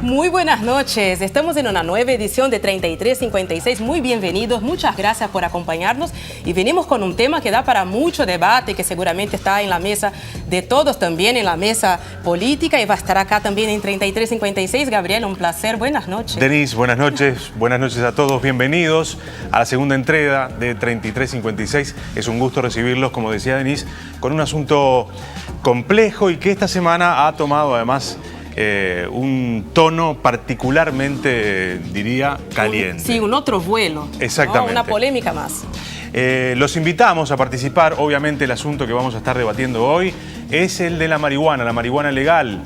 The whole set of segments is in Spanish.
Muy buenas noches, estamos en una nueva edición de 3356, muy bienvenidos, muchas gracias por acompañarnos y venimos con un tema que da para mucho debate, que seguramente está en la mesa de todos, también en la mesa política y va a estar acá también en 3356. Gabriel, un placer, buenas noches. Denise, buenas noches a todos, bienvenidos a la segunda entrega de 3356. Es un gusto recibirlos, como decía Denise, con un asunto complejo y que esta semana ha tomado además un tono particularmente, diría, caliente. Sí, un otro vuelo. Exactamente. ¿No? Una polémica más. Los invitamos a participar. Obviamente el asunto que vamos a estar debatiendo hoy es el de la marihuana legal.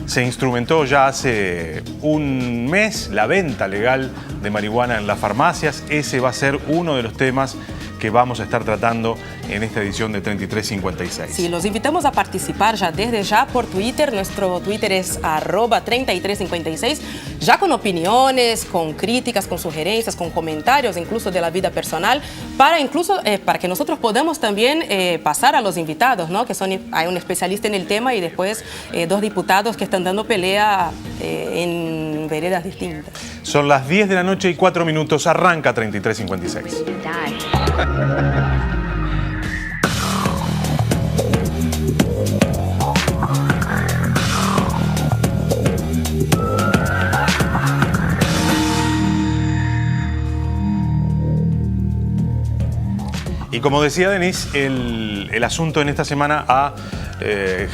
Se instrumentó ya hace un mes la venta legal de marihuana en las farmacias. Ese va a ser uno de los temas que vamos a estar tratando en esta edición de 3356. Sí, los invitamos a participar ya desde ya por Twitter. Nuestro Twitter es @3356, ya con opiniones, con críticas, con sugerencias, con comentarios, incluso de la vida personal, para que nosotros podamos también pasar a los invitados, ¿no? Que hay un especialista en el tema y después dos diputados que están dando pelea en veredas distintas. Son las 10 de la noche y 4 minutos. Arranca 3356. Y como decía Denise, el asunto en esta semana ha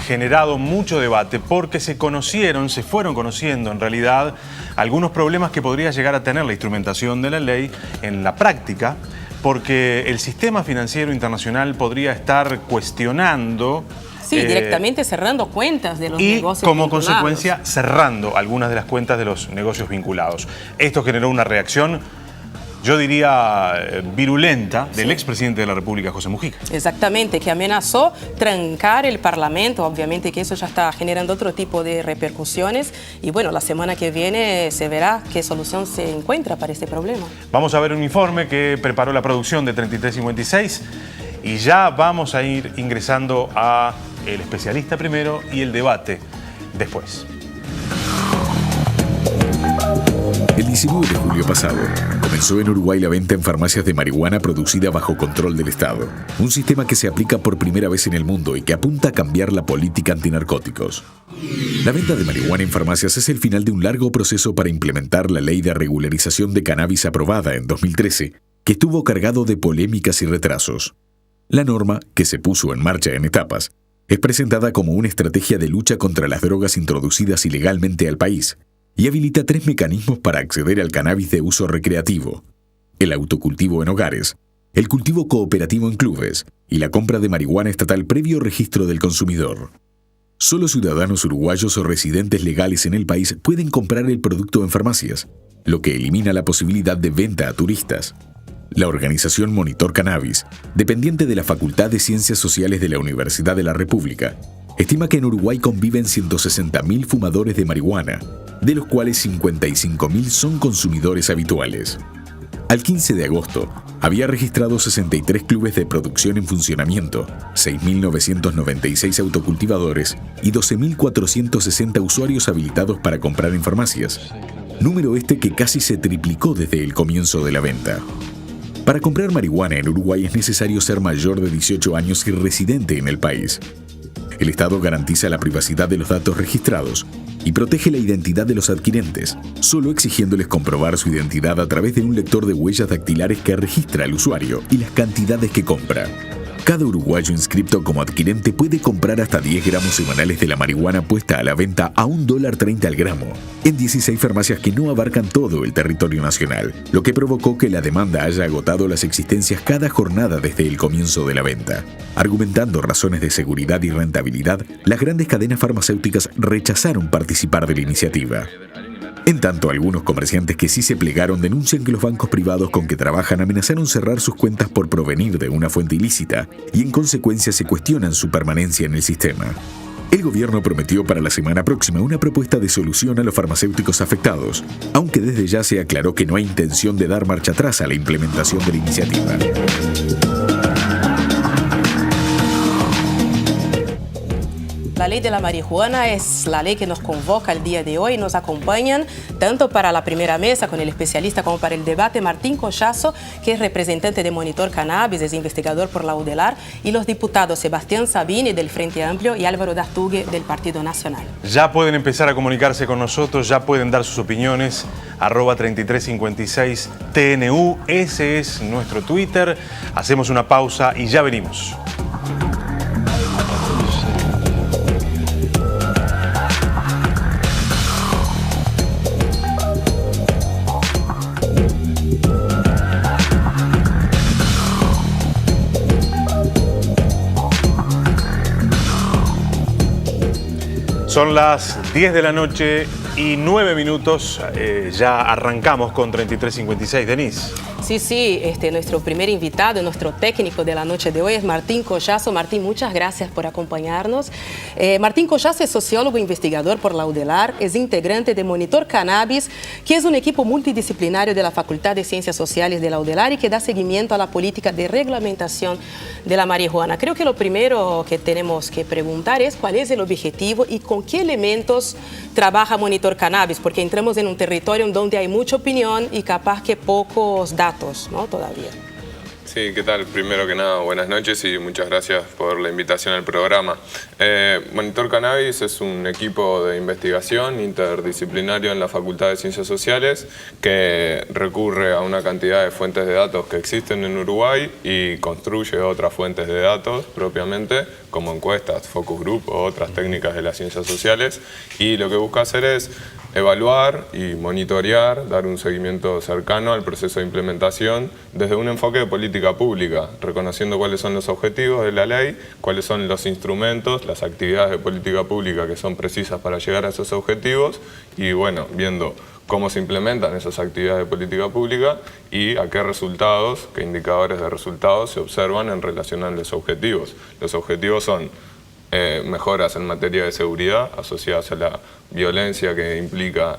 generado mucho debate porque se fueron conociendo en realidad algunos problemas que podría llegar a tener la instrumentación de la ley en la práctica, porque el sistema financiero internacional podría estar cuestionando. Sí, directamente cerrando cuentas de los negocios y como vinculados. consecuencia cerrando algunas de las cuentas de los negocios vinculados. Esto generó una reacción, yo diría, virulenta del expresidente de la República, José Mujica. Exactamente, que amenazó trancar el Parlamento. Obviamente que eso ya está generando otro tipo de repercusiones. Y bueno, la semana que viene se verá qué solución se encuentra para este problema. Vamos a ver un informe que preparó la producción de 3356 y ya vamos a ir ingresando a el especialista primero y el debate después. El 19 de julio pasado, comenzó en Uruguay la venta en farmacias de marihuana producida bajo control del Estado. Un sistema que se aplica por primera vez en el mundo y que apunta a cambiar la política antinarcóticos. La venta de marihuana en farmacias es el final de un largo proceso para implementar la ley de regularización de cannabis aprobada en 2013, que estuvo cargado de polémicas y retrasos. La norma, que se puso en marcha en etapas, es presentada como una estrategia de lucha contra las drogas introducidas ilegalmente al país, y habilita 3 mecanismos para acceder al cannabis de uso recreativo: el autocultivo en hogares, el cultivo cooperativo en clubes y la compra de marihuana estatal previo registro del consumidor. Solo ciudadanos uruguayos o residentes legales en el país pueden comprar el producto en farmacias, lo que elimina la posibilidad de venta a turistas. La organización Monitor Cannabis, dependiente de la Facultad de Ciencias Sociales de la Universidad de la República, estima que en Uruguay conviven 160.000 fumadores de marihuana, de los cuales 55.000 son consumidores habituales. Al 15 de agosto, había registrado 63 clubes de producción en funcionamiento, 6.996 autocultivadores y 12.460 usuarios habilitados para comprar en farmacias, número que casi se triplicó desde el comienzo de la venta. Para comprar marihuana en Uruguay es necesario ser mayor de 18 años y residente en el país. El Estado garantiza la privacidad de los datos registrados y protege la identidad de los adquirentes, solo exigiéndoles comprobar su identidad a través de un lector de huellas dactilares que registra al usuario y las cantidades que compra. Cada uruguayo inscripto como adquirente puede comprar hasta 10 gramos semanales de la marihuana puesta a la venta a $1.30 al gramo, en 16 farmacias que no abarcan todo el territorio nacional, lo que provocó que la demanda haya agotado las existencias cada jornada desde el comienzo de la venta. Argumentando razones de seguridad y rentabilidad, las grandes cadenas farmacéuticas rechazaron participar de la iniciativa. En tanto, algunos comerciantes que sí se plegaron denuncian que los bancos privados con que trabajan amenazaron cerrar sus cuentas por provenir de una fuente ilícita y en consecuencia se cuestionan su permanencia en el sistema. El gobierno prometió para la semana próxima una propuesta de solución a los farmacéuticos afectados, aunque desde ya se aclaró que no hay intención de dar marcha atrás a la implementación de la iniciativa. La ley de la marihuana es la ley que nos convoca el día de hoy. Nos acompañan tanto para la primera mesa con el especialista como para el debate Martín Collazo, que es representante de Monitor Cannabis, es investigador por la UDELAR, y los diputados Sebastián Sabini del Frente Amplio y Álvaro Dastugue del Partido Nacional. Ya pueden empezar a comunicarse con nosotros, ya pueden dar sus opiniones, @3356 TNU, ese es nuestro Twitter. Hacemos una pausa y ya venimos. Son las 10 de la noche y 9 minutos. Ya arrancamos con 3356. Denise. Sí, nuestro primer invitado, nuestro técnico de la noche de hoy es Martín Collazo. Martín, muchas gracias por acompañarnos. Martín Collazo es sociólogo e investigador por la UDELAR, es integrante de Monitor Cannabis, que es un equipo multidisciplinario de la Facultad de Ciencias Sociales de la UDELAR y que da seguimiento a la política de reglamentación de la marihuana. Creo que lo primero que tenemos que preguntar es cuál es el objetivo y con qué elementos trabaja Monitor Cannabis, porque entramos en un territorio donde hay mucha opinión y capaz que pocos datos, ¿no? Todavía. Sí, ¿qué tal? Primero que nada, buenas noches y muchas gracias por la invitación al programa. Monitor Cannabis es un equipo de investigación interdisciplinario en la Facultad de Ciencias Sociales que recurre a una cantidad de fuentes de datos que existen en Uruguay y construye otras fuentes de datos propiamente, como encuestas, focus group o otras técnicas de las ciencias sociales. Y lo que busca hacer es evaluar y monitorear, dar un seguimiento cercano al proceso de implementación desde un enfoque de política pública, reconociendo cuáles son los objetivos de la ley, cuáles son los instrumentos, las actividades de política pública que son precisas para llegar a esos objetivos y, bueno, viendo cómo se implementan esas actividades de política pública y a qué resultados, qué indicadores de resultados se observan en relación a los objetivos. Los objetivos son mejoras en materia de seguridad asociadas a la violencia que implica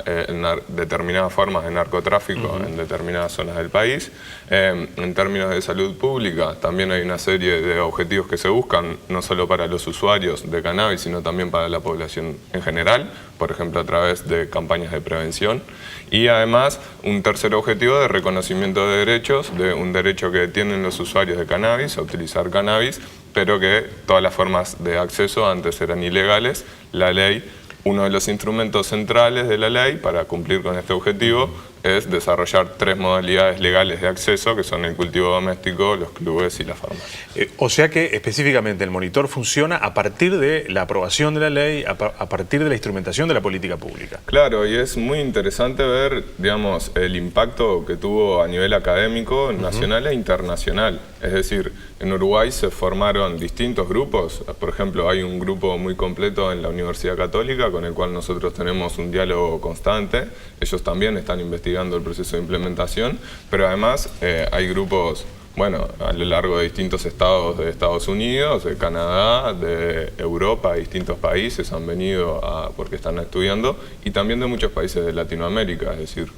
determinadas formas de narcotráfico en determinadas zonas del país. En términos de salud pública también hay una serie de objetivos que se buscan, no solo para los usuarios de cannabis, sino también para la población en general, por ejemplo a través de campañas de prevención. Y además un tercer objetivo de reconocimiento de derechos, de un derecho que tienen los usuarios de cannabis a utilizar cannabis, pero que todas las formas de acceso antes eran ilegales. La ley, uno de los instrumentos centrales de la ley para cumplir con este objetivo es desarrollar 3 modalidades legales de acceso, que son el cultivo doméstico, los clubes y las farmacias. O sea que específicamente el monitor funciona a partir de la aprobación de la ley, a partir de la instrumentación de la política pública. Claro, y es muy interesante ver, digamos, el impacto que tuvo a nivel académico, nacional e internacional. Es decir, en Uruguay se formaron distintos grupos. Por ejemplo, hay un grupo muy completo en la Universidad Católica con el cual nosotros tenemos un diálogo constante. Ellos también están investigando el proceso de implementación, pero además hay grupos, bueno, a lo largo de distintos estados de Estados Unidos, de Canadá, de Europa, distintos países han venido porque están estudiando, y también de muchos países de Latinoamérica. Es decir,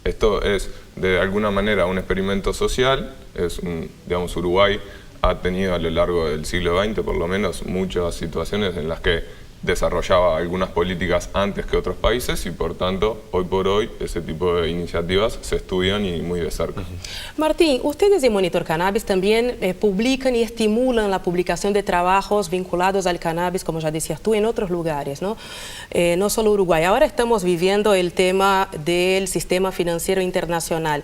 esto es de alguna manera un experimento social. Digamos, Uruguay ha tenido a lo largo del siglo XX por lo menos muchas situaciones en las que desarrollaba algunas políticas antes que otros países y por tanto, hoy por hoy, ese tipo de iniciativas se estudian y muy de cerca. Martín, ustedes en Monitor Cannabis también publican y estimulan la publicación de trabajos vinculados al cannabis, como ya decías tú, en otros lugares, ¿no? No solo Uruguay. Ahora estamos viviendo el tema del sistema financiero internacional.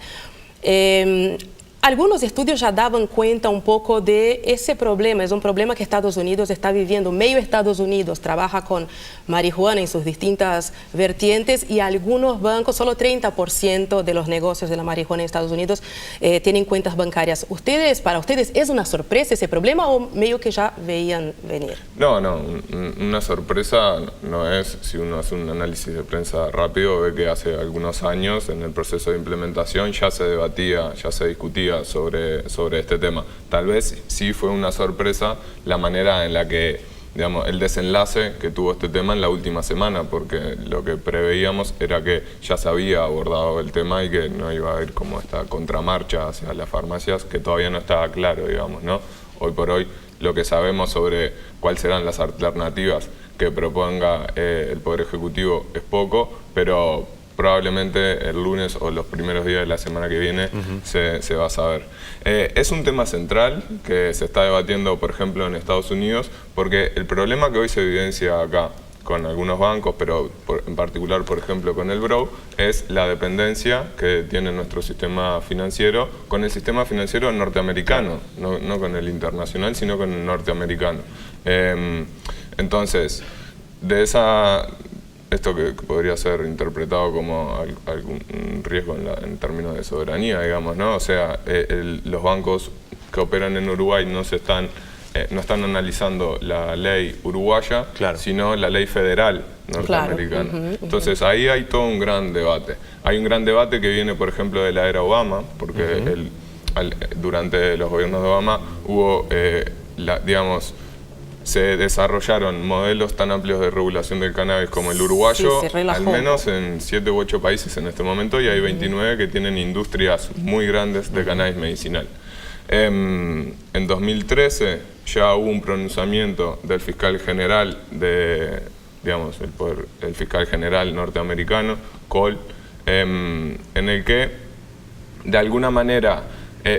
Algunos estudios ya daban cuenta un poco de ese problema. Es un problema que Estados Unidos está viviendo. Medio Estados Unidos trabaja con marihuana en sus distintas vertientes y algunos bancos, solo 30% de los negocios de la marihuana en Estados Unidos tienen cuentas bancarias. ¿Para ustedes es una sorpresa ese problema o medio que ya veían venir? No, una sorpresa no es. Si uno hace un análisis de prensa rápido, ve que hace algunos años en el proceso de implementación ya se debatía, ya se discutía sobre este tema. Tal vez sí fue una sorpresa la manera en la que, digamos, el desenlace que tuvo este tema en la última semana, porque lo que preveíamos era que ya se había abordado el tema y que no iba a haber como esta contramarcha hacia las farmacias, que todavía no estaba claro, digamos, ¿no? Hoy por hoy lo que sabemos sobre cuáles serán las alternativas que proponga el Poder Ejecutivo es poco, pero probablemente el lunes o los primeros días de la semana que viene se va a saber. Es un tema central que se está debatiendo, por ejemplo, en Estados Unidos, porque el problema que hoy se evidencia acá con algunos bancos, pero en particular, por ejemplo, con el Brow, es la dependencia que tiene nuestro sistema financiero con el sistema financiero norteamericano, no con el internacional, sino con el norteamericano. Entonces, esto que podría ser interpretado como algún riesgo en términos de soberanía, digamos, ¿no? O sea, los bancos que operan en Uruguay no están analizando la ley uruguaya, sino la ley federal norteamericana. Entonces ahí hay todo un gran debate. Hay un gran debate que viene, por ejemplo, de la era Obama, porque durante los gobiernos de Obama hubo, digamos, se desarrollaron modelos tan amplios de regulación del cannabis como el uruguayo, al menos en 7 u 8 países en este momento, y hay 29 que tienen industrias muy grandes de cannabis medicinal. En 2013 ya hubo un pronunciamiento del fiscal general digamos, el fiscal general norteamericano, Cole, en el que de alguna manera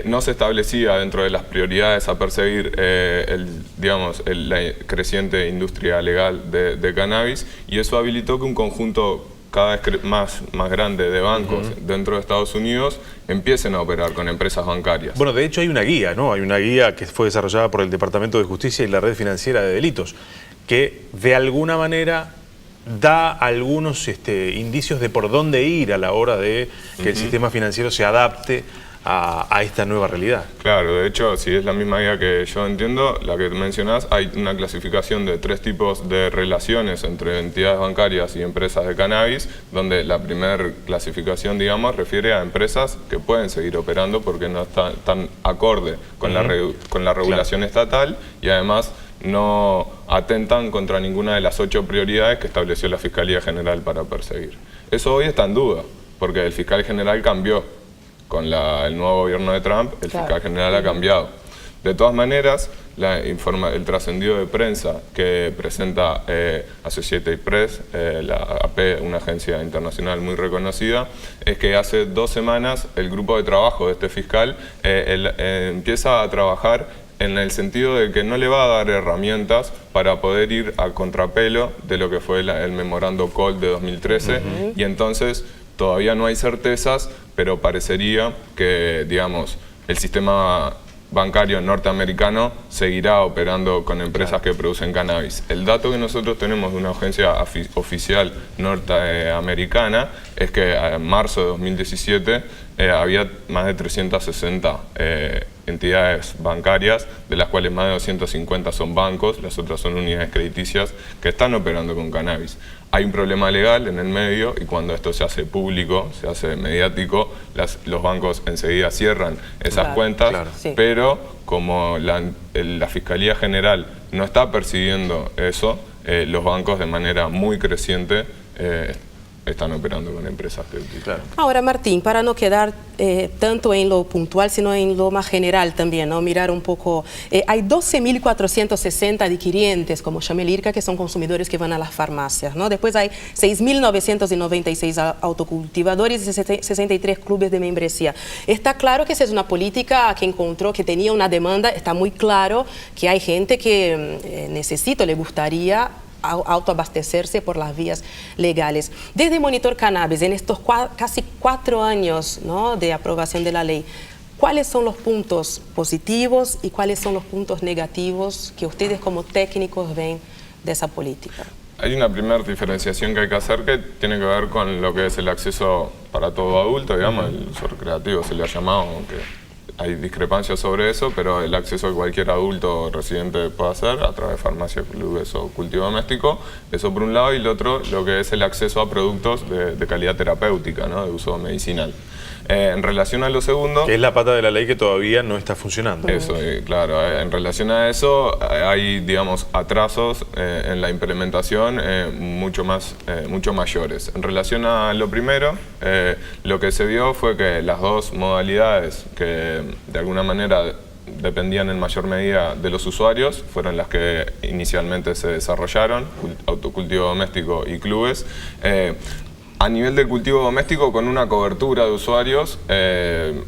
no se establecía dentro de las prioridades a perseguir la creciente industria legal de cannabis, y eso habilitó que un conjunto cada vez más grande de bancos dentro de Estados Unidos empiecen a operar con empresas bancarias. Bueno, de hecho hay una guía, ¿no? Hay una guía que fue desarrollada por el Departamento de Justicia y la Red Financiera de Delitos, que de alguna manera da algunos indicios de por dónde ir a la hora de que el sistema financiero se adapte a esta nueva realidad. Claro, de hecho, si es la misma guía que yo entiendo, la que mencionás, hay una clasificación de 3 tipos de relaciones entre entidades bancarias y empresas de cannabis, donde la primera clasificación, digamos, refiere a empresas que pueden seguir operando porque no están acorde con la regulación estatal, y además no atentan contra ninguna de las 8 prioridades que estableció la Fiscalía General para perseguir. Eso hoy está en duda, porque el fiscal general cambió. Con el nuevo gobierno de Trump, el fiscal general ha cambiado. De todas maneras, el trascendido de prensa que presenta Associated Press, la AP, una agencia internacional muy reconocida, es que hace 2 semanas el grupo de trabajo de este fiscal empieza a trabajar en el sentido de que no le va a dar herramientas para poder ir a contrapelo de lo que fue el memorando Cole de 2013, y entonces todavía no hay certezas, pero parecería que, digamos, el sistema bancario norteamericano seguirá operando con empresas que producen cannabis. El dato que nosotros tenemos de una agencia oficial norteamericana es que en marzo de 2017 había más de 360 entidades bancarias, de las cuales más de 250 son bancos, las otras son unidades crediticias que están operando con cannabis. Hay un problema legal en el medio, y cuando esto se hace público, se hace mediático, los bancos enseguida cierran esas cuentas, pero como la Fiscalía General no está persiguiendo eso, los bancos de manera muy creciente están operando con empresas que utilizan. Ahora, Martín, para no quedar tanto en lo puntual, sino en lo más general también, ¿no? Mirar un poco, hay 12.460 adquirientes, como llama el IRCA, que son consumidores que van a las farmacias, ¿no? Después hay 6.996 autocultivadores y 63 clubes de membresía. Está claro que esa es una política que encontró, que tenía una demanda, está muy claro que hay gente que necesita, le gustaría autoabastecerse por las vías legales. Desde Monitor Cannabis, en estos casi 4 años, ¿no?, de aprobación de la ley, ¿cuáles son los puntos positivos y cuáles son los puntos negativos que ustedes como técnicos ven de esa política? Hay una primera diferenciación que hay que hacer que tiene que ver con lo que es el acceso para todo adulto, digamos, el uso recreativo se le ha llamado, aunque hay discrepancias sobre eso, pero el acceso que cualquier adulto residente puede hacer a través de farmacias, clubes o cultivo doméstico, eso por un lado, y el otro, lo que es el acceso a productos de calidad terapéutica, ¿no?, de uso medicinal. En relación a lo segundo... Que es la pata de la ley que todavía no está funcionando. Eso, claro. En relación a eso hay, digamos, atrasos en la implementación mucho mayores. En relación a lo primero, lo que se vio fue que las 2 modalidades que de alguna manera dependían en mayor medida de los usuarios, fueron las que inicialmente se desarrollaron, autocultivo doméstico y clubes. A nivel del cultivo doméstico, con una cobertura de usuarios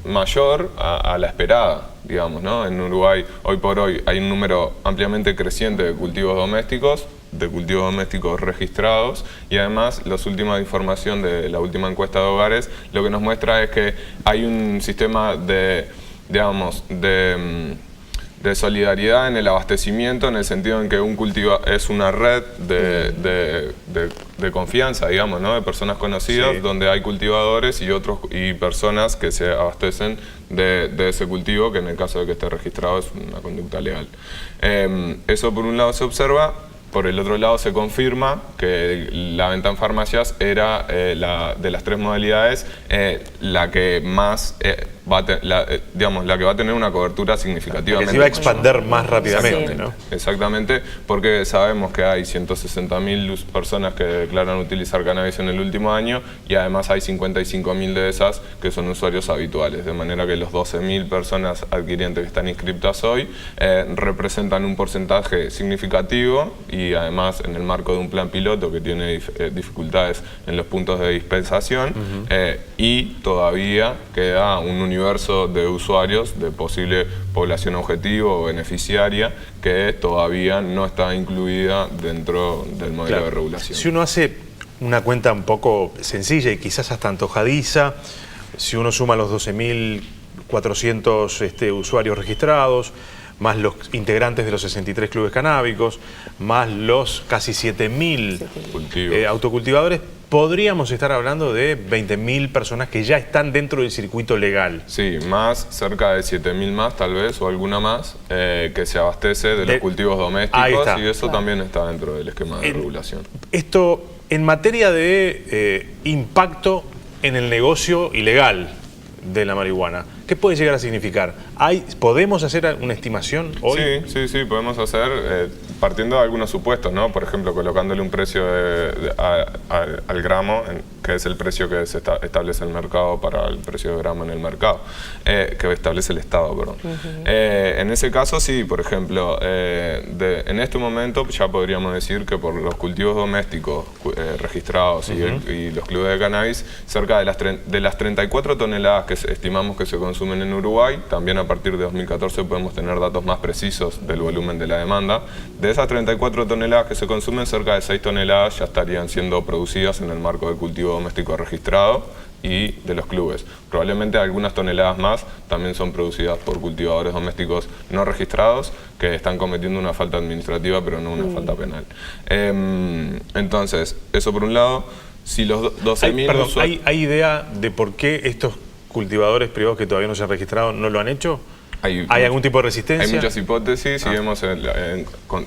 mayor a la esperada, digamos, ¿no? En Uruguay, hoy por hoy, hay un número ampliamente creciente de cultivos domésticos registrados, y además la última información de la última encuesta de hogares lo que nos muestra es que hay un sistema de solidaridad en el abastecimiento, en el sentido en que un cultivo es una red de confianza, digamos, ¿no? De personas conocidas, donde hay cultivadores y personas que se abastecen de ese cultivo, que en el caso de que esté registrado es una conducta legal. Eso por un lado se observa. Por el otro lado se confirma que la venta en farmacias era de las tres modalidades la que más la que va a tener una cobertura significativamente. Que se va a expandir más rápidamente, ¿no? Exactamente, porque sabemos que hay 160.000 personas que declaran utilizar cannabis en el último año, y además hay 55.000 de esas que son usuarios habituales, de manera que los 12.000 personas adquirientes que están inscritas hoy representan un porcentaje significativo, y además en el marco de un plan piloto que tiene dificultades en los puntos de dispensación, y todavía queda un universo de usuarios, de posible población objetivo o beneficiaria, que todavía no está incluida dentro del modelo de regulación. Si uno hace una cuenta un poco sencilla y quizás hasta antojadiza, si uno suma los 12.400 usuarios registrados, más los integrantes de los 63 clubes canábicos, más los casi 7.000 autocultivadores, podríamos estar hablando de 20.000 personas que ya están dentro del circuito legal. Sí, más, cerca de 7.000 más tal vez, o alguna más, que se abastece de los cultivos domésticos, y eso también está dentro del esquema de regulación. Esto, en materia de impacto en el negocio ilegal de la marihuana, ¿qué puede llegar a significar? ¿Podemos hacer una estimación hoy? Sí, podemos hacer, partiendo de algunos supuestos, ¿no? Por ejemplo, colocándole un precio al gramo, que es el precio que se establece el mercado para el precio de gramo en el mercado, que establece el Estado, perdón. En ese caso, sí, por ejemplo, en este momento ya podríamos decir que por los cultivos domésticos registrados y los clubes de cannabis, cerca de las 34 toneladas que estimamos que se consumen en Uruguay, también a partir de 2014 podemos tener datos más precisos del volumen de la demanda. De esas 34 toneladas que se consumen, cerca de 6 toneladas ya estarían siendo producidas en el marco del cultivo doméstico registrado y de los clubes. Probablemente algunas toneladas más también son producidas por cultivadores domésticos no registrados que están cometiendo una falta administrativa, pero no una falta penal. Entonces, eso por un lado. Si los 12.000... ¿Hay idea de por qué estos cultivadores privados que todavía no se han registrado no lo han hecho? ¿Hay algún tipo de resistencia? Hay muchas hipótesis y hemos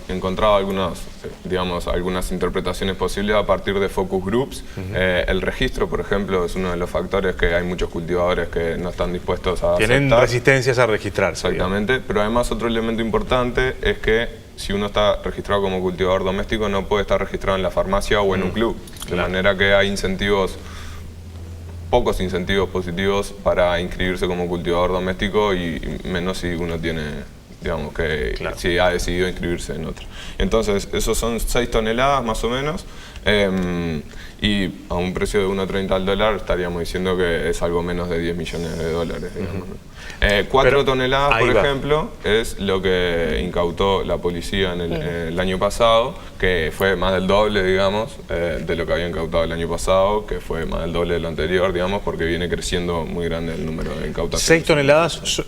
encontrado algunas interpretaciones posibles a partir de focus groups. El registro, por ejemplo, es uno de los factores que hay muchos cultivadores que no están dispuestos a Tienen aceptar. Resistencias a registrarse. Exactamente, digamos. Pero además otro elemento importante es que si uno está registrado como cultivador doméstico no puede estar registrado en la farmacia o en un club. De manera que hay pocos incentivos positivos para inscribirse como cultivador doméstico, y menos si uno tiene, digamos, si ha decidido inscribirse en otro. Entonces, esos son 6 toneladas más o menos, y a un precio de 1.30 al dólar estaríamos diciendo que es algo menos de 10 millones de dólares, digamos. 4 toneladas, por ejemplo, es lo que incautó la policía en el año pasado, que fue más del doble, digamos, de lo que había incautado el año pasado, que fue más del doble de lo anterior, digamos, porque viene creciendo muy grande el número de incautaciones. 6 toneladas,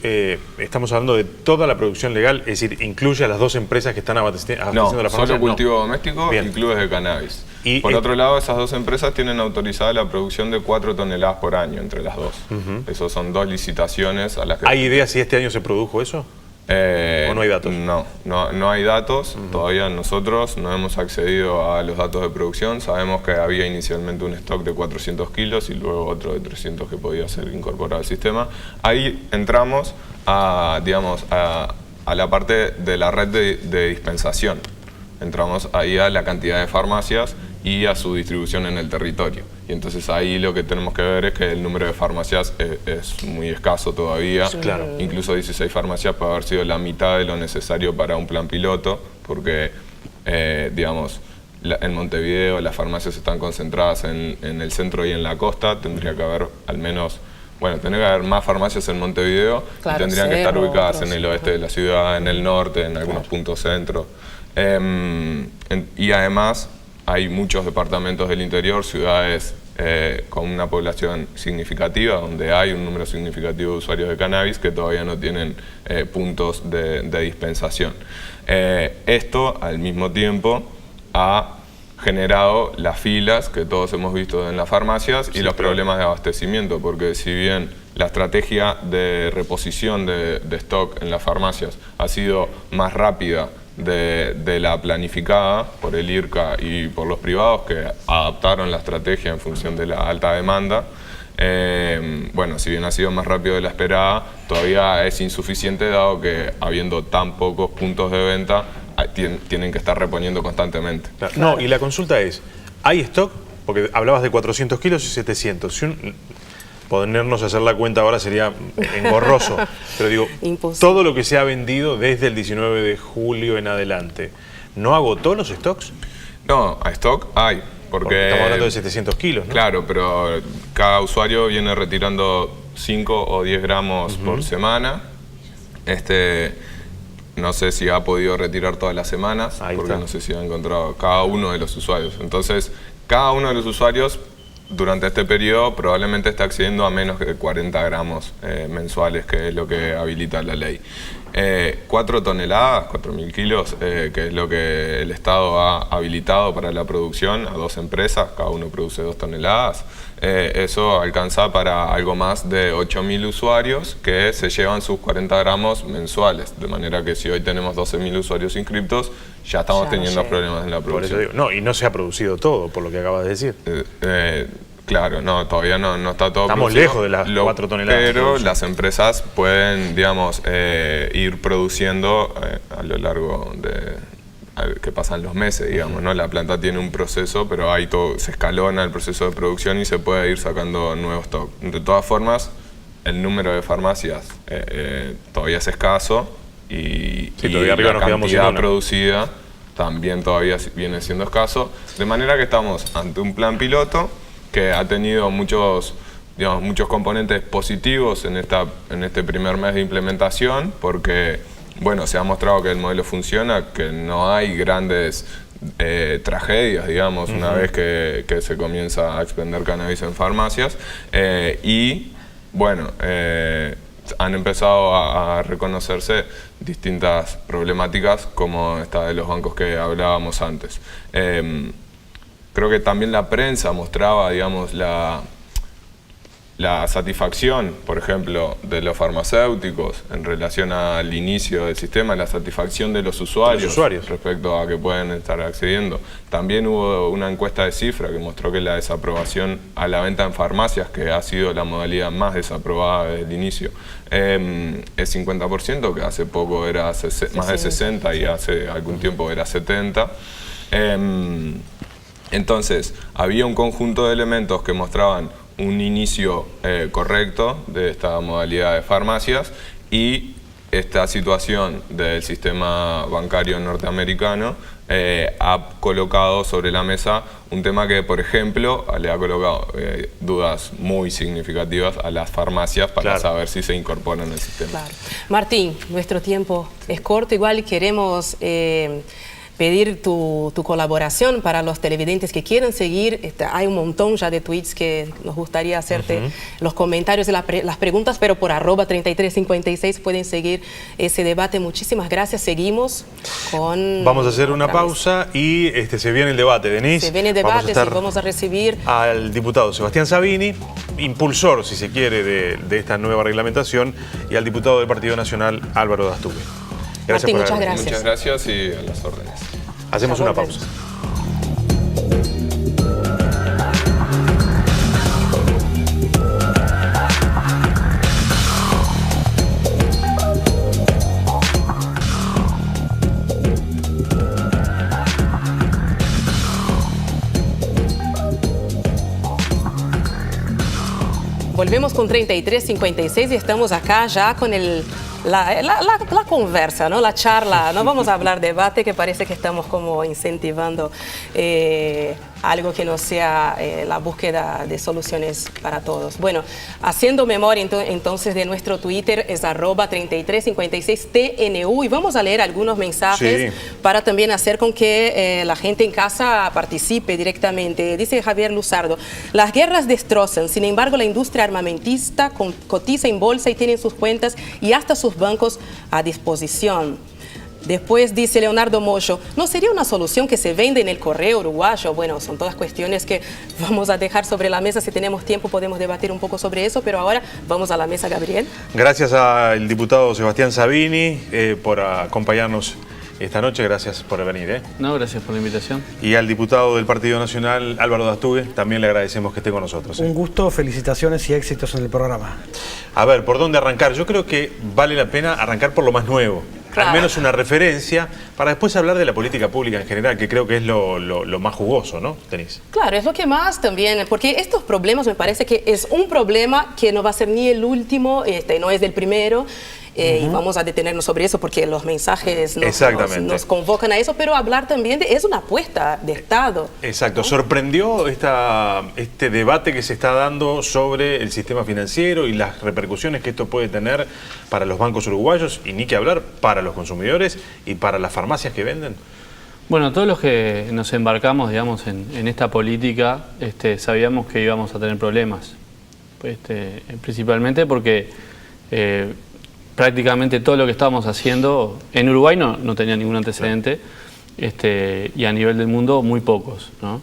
estamos hablando de toda la producción legal, es decir, incluye a las dos empresas que están abasteciendo la farmacia. Solo cultivo doméstico y clubes de cannabis. Por otro lado, esas dos empresas tienen autorizada la producción de 4 toneladas por año entre las dos. Esos son 2 licitaciones a las que... ¿Hay idea si este año se produjo eso? ¿O no hay datos? No hay datos. Todavía nosotros no hemos accedido a los datos de producción. Sabemos que había inicialmente un stock de 400 kilos y luego otro de 300 que podía ser incorporado al sistema. Ahí entramos a la parte de la red de dispensación. Entramos ahí a la cantidad de farmacias y a su distribución en el territorio. Y entonces ahí lo que tenemos que ver es que el número de farmacias es muy escaso todavía. Sí. Claro. Incluso 16 farmacias puede haber sido la mitad de lo necesario para un plan piloto, porque, digamos, en Montevideo las farmacias están concentradas en el centro y en la costa. Tendría que haber al menos, bueno, tendría que haber más farmacias en Montevideo, claro, y tendrían que estar ubicadas en el oeste de la ciudad, en el norte, en algunos puntos centro. Y además hay muchos departamentos del interior, ciudades con una población significativa, donde hay un número significativo de usuarios de cannabis que todavía no tienen puntos de dispensación. Esto, al mismo tiempo, ha generado las filas que todos hemos visto en las farmacias y los problemas de abastecimiento, porque si bien la estrategia de reposición de stock en las farmacias ha sido más rápida de la planificada por el IRCA y por los privados, que adaptaron la estrategia en función de la alta demanda, bueno, si bien ha sido más rápido de la esperada, todavía es insuficiente, dado que habiendo tan pocos puntos de venta, tienen que estar reponiendo constantemente. Claro. No, y la consulta es, ¿hay stock? Porque hablabas de 400 kilos y 700. Ponernos a hacer la cuenta ahora sería engorroso. Pero digo, imposible. Todo lo que se ha vendido desde el 19 de julio en adelante, ¿no agotó los stocks? No, a stock hay. Porque estamos hablando de 700 kilos, ¿no? Claro, pero cada usuario viene retirando 5 o 10 gramos por semana. No sé si ha podido retirar todas las semanas, porque no sé si ha encontrado cada uno de los usuarios. Entonces, cada uno de los usuarios durante este periodo probablemente está accediendo a menos de 40 gramos mensuales, que es lo que habilita la ley. 4 toneladas, 4.000 kilos, que es lo que el Estado ha habilitado para la producción a 2 empresas, cada uno produce 2 toneladas. Eso alcanza para algo más de 8.000 usuarios que se llevan sus 40 gramos mensuales. De manera que si hoy tenemos 12.000 usuarios inscriptos, ya estamos teniendo problemas en la producción. Por eso digo, no, y no se ha producido todo, por lo que acabas de decir. Claro, no, todavía no está todo Estamos producido, lejos de las 4 toneladas. Pero las empresas pueden, digamos, ir produciendo a lo largo que pasan los meses, digamos, ¿no? La planta tiene un proceso, pero ahí todo se escalona el proceso de producción y se puede ir sacando nuevos stock. De todas formas, el número de farmacias todavía es escaso y la cantidad producida también todavía viene siendo escaso. De manera que estamos ante un plan piloto que ha tenido muchos componentes positivos en este primer mes de implementación, porque bueno, se ha mostrado que el modelo funciona, que no hay grandes tragedias, digamos, una vez que se comienza a expender cannabis en farmacias. Y bueno, han empezado a reconocerse distintas problemáticas, como esta de los bancos que hablábamos antes. Creo que también la prensa mostraba, digamos, la satisfacción, por ejemplo, de los farmacéuticos en relación al inicio del sistema, la satisfacción de los usuarios respecto a que pueden estar accediendo. También hubo una encuesta de Cifra que mostró que la desaprobación a la venta en farmacias, que ha sido la modalidad más desaprobada desde el inicio, es 50%, que hace poco era más de 60% y hace algún tiempo era 70%. Entonces, había un conjunto de elementos que mostraban un inicio correcto de esta modalidad de farmacias, y esta situación del sistema bancario norteamericano ha colocado sobre la mesa un tema que, por ejemplo, le ha colocado dudas muy significativas a las farmacias para saber si se incorporan al sistema. Claro. Martín, nuestro tiempo es corto, igual queremos pedir tu colaboración para los televidentes que quieren seguir. Hay un montón ya de tweets que nos gustaría hacerte los comentarios y las preguntas, pero por @3356 pueden seguir ese debate. Muchísimas gracias. Seguimos con... Vamos a hacer una pausa y se viene el debate, Denise. Se viene el debate, vamos a recibir al diputado Sebastián Sabini, impulsor, si se quiere, de esta nueva reglamentación, y al diputado del Partido Nacional, Álvaro Dastugue. Martín, muchas gracias. Muchas gracias y a las órdenes. Hacemos una pausa. Volvemos con 3356 y estamos acá ya con la conversa, ¿no? La charla. No vamos a hablar debate, que parece que estamos como incentivando algo que no sea la búsqueda de soluciones para todos. Bueno, haciendo memoria entonces de nuestro Twitter es @3356TNU y vamos a leer algunos mensajes para también hacer con que la gente en casa participe directamente. Dice Javier Luzardo, las guerras destrozan, sin embargo la industria armamentista cotiza en bolsa y tiene sus cuentas y hasta sus bancos a disposición. Después dice Leonardo Mocho, ¿no sería una solución que se vende en el correo uruguayo? Bueno, son todas cuestiones que vamos a dejar sobre la mesa. Si tenemos tiempo podemos debatir un poco sobre eso, pero ahora vamos a la mesa, Gabriel. Gracias al diputado Sebastián Sabini por acompañarnos esta noche. Gracias por venir. No, gracias por la invitación. Y al diputado del Partido Nacional, Álvaro Dastugue, también le agradecemos que esté con nosotros. Un gusto, felicitaciones y éxitos en el programa. A ver, ¿por dónde arrancar? Yo creo que vale la pena arrancar por lo más nuevo. Claro. Al menos una referencia, para después hablar de la política pública en general, que creo que es lo más jugoso, ¿no, Denise? Claro, es lo que más también, porque estos problemas me parece que es un problema que no va a ser ni el último, no es del primero, y vamos a detenernos sobre eso porque los mensajes nos convocan a eso, pero hablar también es una apuesta de Estado. Exacto. ¿No? ¿Sorprendió este debate que se está dando sobre el sistema financiero y las repercusiones que esto puede tener para los bancos uruguayos y ni que hablar para los consumidores y para las farmacias que venden? Bueno, todos los que nos embarcamos, digamos, en esta política, sabíamos que íbamos a tener problemas, principalmente porque prácticamente todo lo que estábamos haciendo en Uruguay no tenía ningún antecedente, y a nivel del mundo muy pocos, ¿no?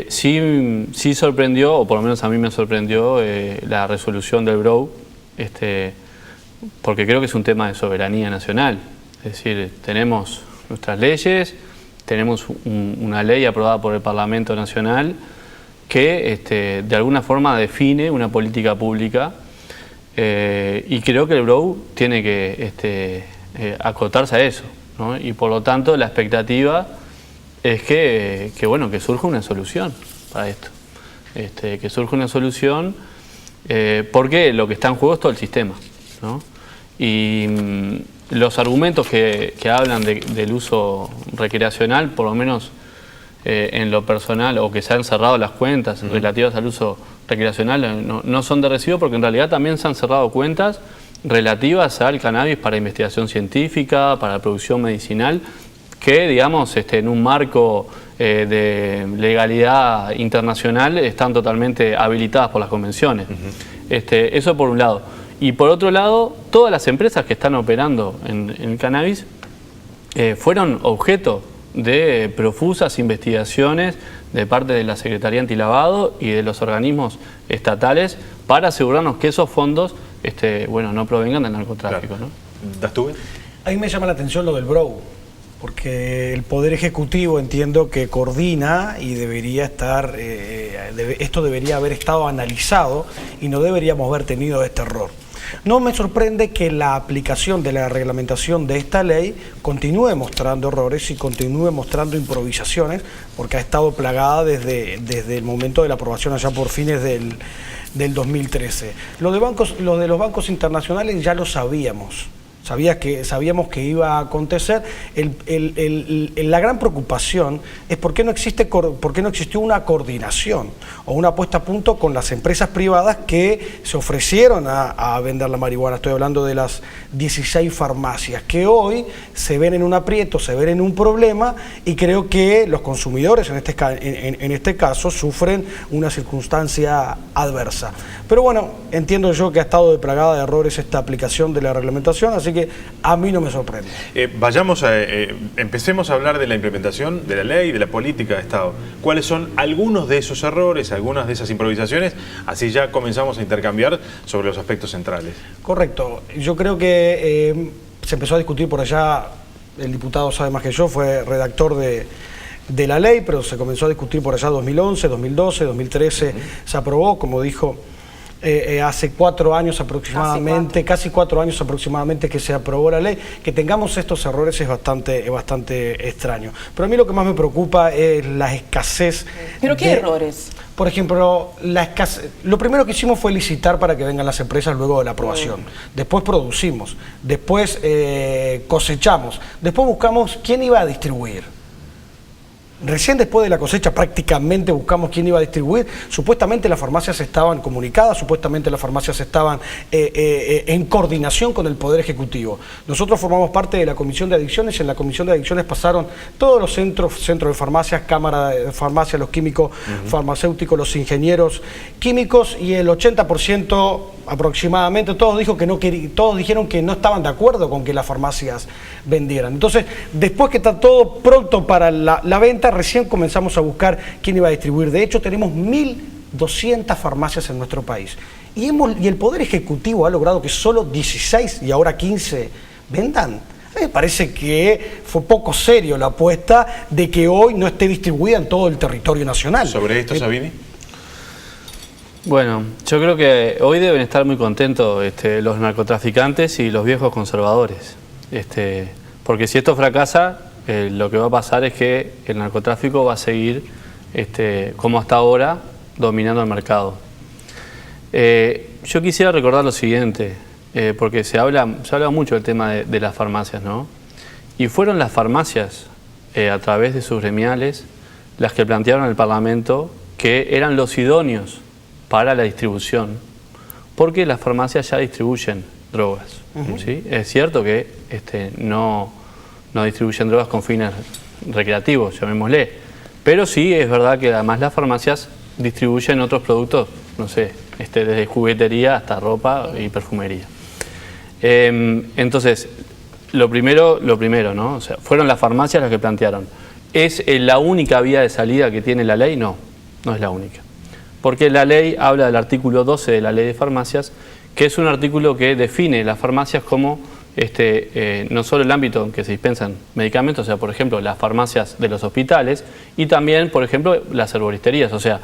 Sí sorprendió, o por lo menos a mí me sorprendió, la resolución del BROU, porque creo que es un tema de soberanía nacional. Es decir, tenemos nuestras leyes, tenemos una ley aprobada por el Parlamento Nacional que de alguna forma define una política pública. Y creo que el BROU tiene que acotarse a eso, ¿no? Y por lo tanto la expectativa es que surja una solución para esto, que surja una solución, porque lo que está en juego es todo el sistema, ¿no? Y los argumentos que hablan del uso recreacional, por lo menos en lo personal, o que se han cerrado las cuentas relativas al uso recreacional, no son de recibo, porque en realidad también se han cerrado cuentas relativas al cannabis para investigación científica, para la producción medicinal, que, digamos, en un marco de legalidad internacional están totalmente habilitadas por las convenciones. Eso por un lado. Y por otro lado, todas las empresas que están operando en el cannabis fueron objeto de profusas investigaciones de parte de la Secretaría Antilavado y de los organismos estatales para asegurarnos que esos fondos no provengan del narcotráfico. Claro. ¿No? ¿Dastugue? A mí me llama la atención lo del BROU, porque el Poder Ejecutivo entiendo que coordina y debería estar, esto debería haber estado analizado y no deberíamos haber tenido este error. No me sorprende que la aplicación de la reglamentación de esta ley continúe mostrando errores y continúe mostrando improvisaciones, porque ha estado plagada desde el momento de la aprobación allá por fines del 2013. Lo de los bancos internacionales ya lo sabíamos. Sabíamos que iba a acontecer. La gran preocupación es por qué no existió una coordinación o una puesta a punto con las empresas privadas que se ofrecieron a vender la marihuana. Estoy hablando de las 16 farmacias que hoy se ven en un aprieto, se ven en un problema, y creo que los consumidores en este caso sufren una circunstancia adversa. Pero bueno, entiendo yo que ha estado plagada de errores esta aplicación de la reglamentación, así que a mí no me sorprende. Empecemos a hablar de la implementación de la ley, de la política de Estado. ¿Cuáles son algunos de esos errores, algunas de esas improvisaciones? Así ya comenzamos a intercambiar sobre los aspectos centrales. Correcto. Yo creo que se empezó a discutir por allá, el diputado sabe más que yo, fue redactor de la ley, pero se comenzó a discutir por allá 2011, 2012, 2013, se aprobó, como dijo hace 4 años aproximadamente, casi 4 años aproximadamente que se aprobó la ley, que tengamos estos errores es bastante extraño. Pero a mí lo que más me preocupa es la escasez. ¿Pero qué errores? Por ejemplo, lo primero que hicimos fue licitar para que vengan las empresas luego de la aprobación. Después producimos, después cosechamos, después buscamos quién iba a distribuir. Recién después de la cosecha prácticamente buscamos quién iba a distribuir. Supuestamente las farmacias estaban comunicadas, supuestamente las farmacias estaban en coordinación con el Poder Ejecutivo. Nosotros formamos parte de la Comisión de Adicciones, y en la Comisión de Adicciones pasaron todos los centros de farmacias, Cámara de Farmacia, los químicos farmacéuticos, los ingenieros químicos, y el 80% aproximadamente, todos dijeron que no estaban de acuerdo con que las farmacias vendieran. Entonces, después que está todo pronto para la venta, recién comenzamos a buscar quién iba a distribuir. De hecho, tenemos 1.200 farmacias en nuestro país. Y el Poder Ejecutivo ha logrado que solo 16 y ahora 15 vendan. Me parece que fue poco serio la apuesta de que hoy no esté distribuida en todo el territorio nacional. ¿Sobre esto, Sabini? Bueno, yo creo que hoy deben estar muy contentos los narcotraficantes y los viejos conservadores. Porque si esto fracasa, lo que va a pasar es que el narcotráfico va a seguir, como hasta ahora, dominando el mercado. Yo quisiera recordar lo siguiente, porque se habla mucho del tema de las farmacias, ¿no? Y fueron las farmacias, a través de sus gremiales, las que plantearon al Parlamento que eran los idóneos para la distribución, porque las farmacias ya distribuyen drogas. ¿Sí? Es cierto que no distribuyen drogas con fines recreativos, llamémosle, pero sí es verdad que además las farmacias distribuyen otros productos, no sé, desde juguetería hasta ropa y perfumería. Entonces, lo primero, ¿no? O sea, fueron las farmacias las que plantearon. ¿Es la única vía de salida que tiene la ley? No, no es la única. Porque la ley habla del artículo 12 de la Ley de Farmacias, que es un artículo que define las farmacias como no solo el ámbito en que se dispensan medicamentos, o sea, por ejemplo, las farmacias de los hospitales, y también, por ejemplo, las herboristerías. O sea,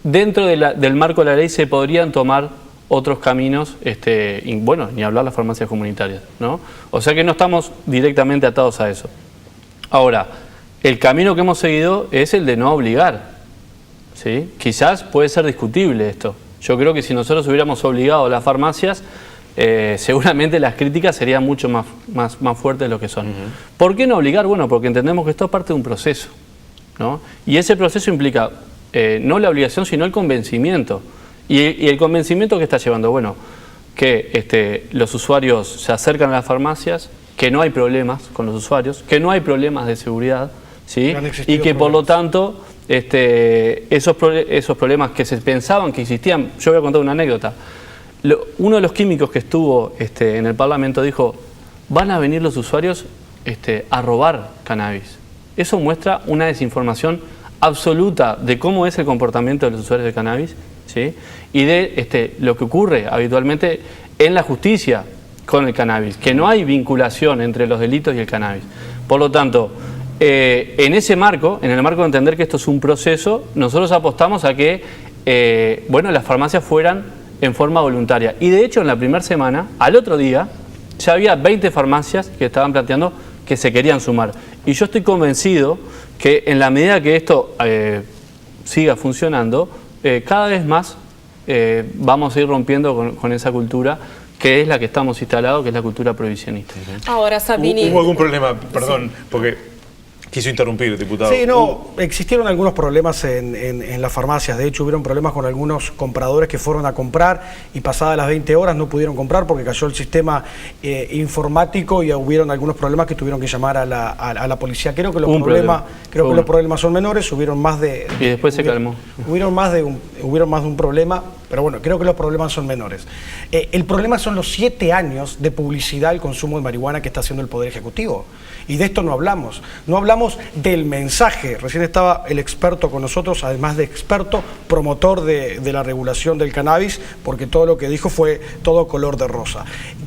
dentro del marco de la ley se podrían tomar otros caminos, y bueno, ni hablar las farmacias comunitarias, ¿no? O sea que no estamos directamente atados a eso. Ahora, el camino que hemos seguido es el de no obligar. ¿Sí? Quizás puede ser discutible esto. Yo creo que si nosotros hubiéramos obligado a las farmacias, seguramente las críticas serían mucho más fuertes de lo que son. ¿Por qué no obligar? Bueno, porque entendemos que esto es parte de un proceso, ¿no? Y ese proceso implica no la obligación, sino el convencimiento. ¿Y el convencimiento que está llevando? Bueno, que los usuarios se acercan a las farmacias, que no hay problemas con los usuarios, que no hay problemas de seguridad, ¿sí? Y que por lo tanto esos problemas que se pensaban que existían. Yo voy a contar una anécdota. Uno de los químicos que estuvo en el Parlamento dijo: van a venir los usuarios a robar cannabis. Eso muestra una desinformación absoluta de cómo es el comportamiento de los usuarios de cannabis, ¿sí? Y de lo que ocurre habitualmente en la justicia con el cannabis, que no hay vinculación entre los delitos y el cannabis. Por lo tanto, en ese marco, en el marco de entender que esto es un proceso, nosotros apostamos a que las farmacias fueran en forma voluntaria. Y de hecho, en la primera semana, al otro día, ya había 20 farmacias que estaban planteando que se querían sumar. Y yo estoy convencido que en la medida que esto siga funcionando, cada vez más vamos a ir rompiendo con esa cultura que es la que estamos instalados, que es la cultura prohibicionista. Ahora, Sabini... ¿Hubo algún problema? Perdón, porque... Quiso interrumpir, diputado. Sí, no, existieron algunos problemas en las farmacias. De hecho, hubieron problemas con algunos compradores que fueron a comprar y pasadas las 20 horas no pudieron comprar porque cayó el sistema informático y hubieron algunos problemas que tuvieron que llamar a la policía. Creo que los problemas son menores, hubieron más de... Y después se calmó. Hubieron más de un problema, pero bueno, creo que los problemas son menores. El problema son los 7 años de publicidad del consumo de marihuana que está haciendo el Poder Ejecutivo. Y de esto no hablamos. No hablamos del mensaje. Recién estaba el experto con nosotros, además de experto, promotor de la regulación del cannabis, porque todo lo que dijo fue todo color de rosa.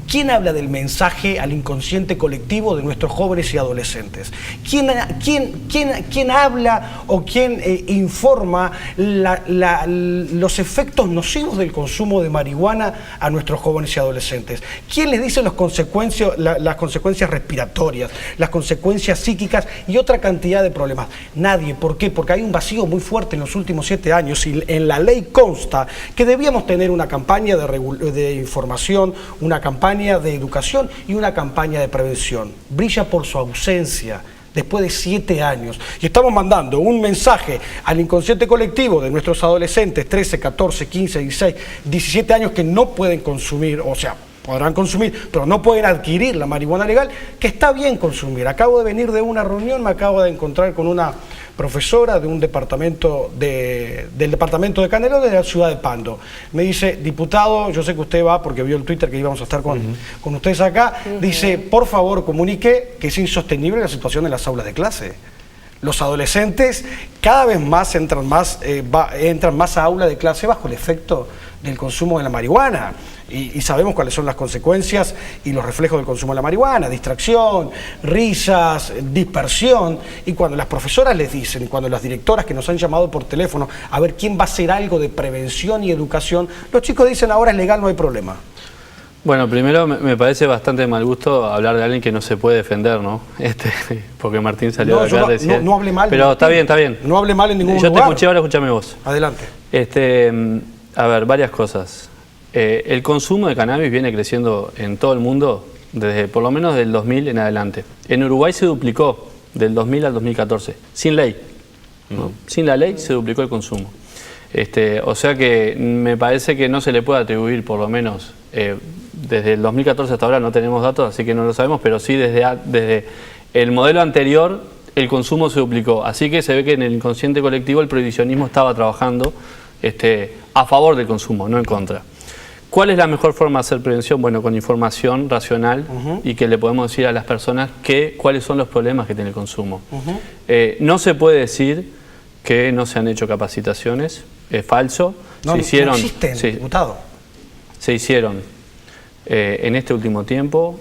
¿Quién habla del mensaje al inconsciente colectivo de nuestros jóvenes y adolescentes? ¿Quién habla o quién informa los efectos nocivos del consumo de marihuana a nuestros jóvenes y adolescentes? ¿Quién les dice las consecuencias respiratorias, las consecuencias psíquicas y otra cantidad de problemas? Nadie. ¿Por qué? Porque hay un vacío muy fuerte en los últimos 7 años y en la ley consta que debíamos tener una campaña de información, una campaña de educación y una campaña de prevención. Brilla por su ausencia después de 7 años. Y estamos mandando un mensaje al inconsciente colectivo de nuestros adolescentes, 13, 14, 15, 16, 17 años, que no pueden consumir, o sea, podrán consumir, pero no pueden adquirir la marihuana legal, que está bien consumir. Acabo de venir de una reunión, me acabo de encontrar con una profesora de un departamento del departamento de Canelones de la ciudad de Pando. Me dice: diputado, yo sé que usted va, porque vio el Twitter que íbamos a estar con ustedes acá, dice, por favor comunique que es insostenible la situación en las aulas de clase. Los adolescentes cada vez más entran más a aula de clase bajo el efecto del consumo de la marihuana. Y sabemos cuáles son las consecuencias y los reflejos del consumo de la marihuana: distracción, risas, dispersión. Y cuando las profesoras les dicen, y cuando las directoras que nos han llamado por teléfono a ver quién va a hacer algo de prevención y educación, los chicos dicen: ahora es legal, no hay problema. Bueno, primero me parece bastante mal gusto hablar de alguien que no se puede defender, ¿no? Porque Martín salió de acá, decía... No hable mal. Pero está bien, está bien. No hable mal en ningún lugar. Yo te escuché, ahora escúchame vos. Adelante. A ver, varias cosas. El consumo de cannabis viene creciendo en todo el mundo desde por lo menos del 2000 en adelante. En Uruguay se duplicó del 2000 al 2014, sin ley. ¿No? Sin la ley se duplicó el consumo. O sea que me parece que no se le puede atribuir, por lo menos desde el 2014 hasta ahora no tenemos datos, así que no lo sabemos, pero sí desde el modelo anterior el consumo se duplicó. Así que se ve que en el inconsciente colectivo el prohibicionismo estaba trabajando a favor del consumo, no en contra. ¿Cuál es la mejor forma de hacer prevención? Bueno, con información racional y que le podemos decir a las personas cuáles son los problemas que tiene el consumo. No se puede decir que no se han hecho capacitaciones, es falso. No existen, sí, diputado. Se hicieron en este último tiempo,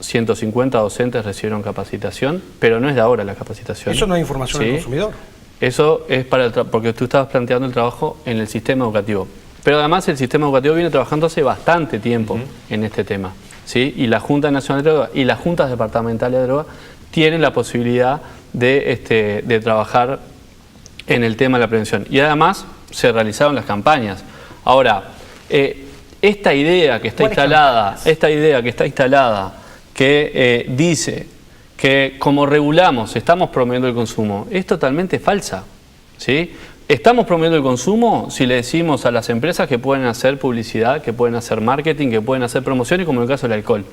150 docentes recibieron capacitación, pero no es de ahora la capacitación. ¿Eso no es información al consumidor? Eso es porque tú estabas planteando el trabajo en el sistema educativo. Pero además el sistema educativo viene trabajando hace bastante tiempo en este tema, ¿sí? Y la Junta Nacional de Drogas y las juntas departamentales de drogas tienen la posibilidad de trabajar en el tema de la prevención. Y además se realizaron las campañas. Ahora, esta idea que está instalada, que dice que como regulamos estamos promoviendo el consumo, es totalmente falsa, ¿sí? Estamos promoviendo el consumo si le decimos a las empresas que pueden hacer publicidad, que pueden hacer marketing, que pueden hacer promociones, como en el caso del alcohol.